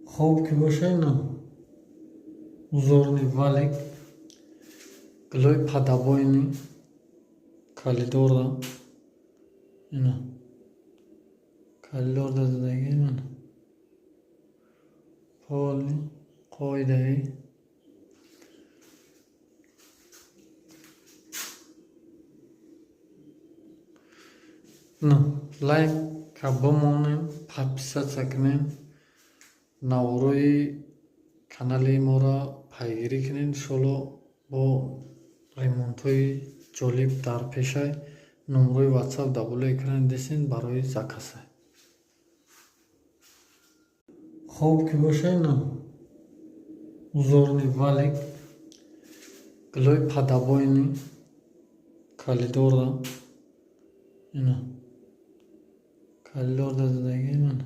خوب که باشه نه узорни валик гилои падабойни калидора ина калидор дадааги ман поли қоидаи на лайк бимонем подписатсия кунем наворои канали моро пайгирӣ кунед. иншоалло бо ремонтҳои ҷолиб дар пешай. номерои ватсап дар экрани дестен барои заказа. хоб ки боша ина узорни валик гилои падабойни калидора ина калидор дадааги ман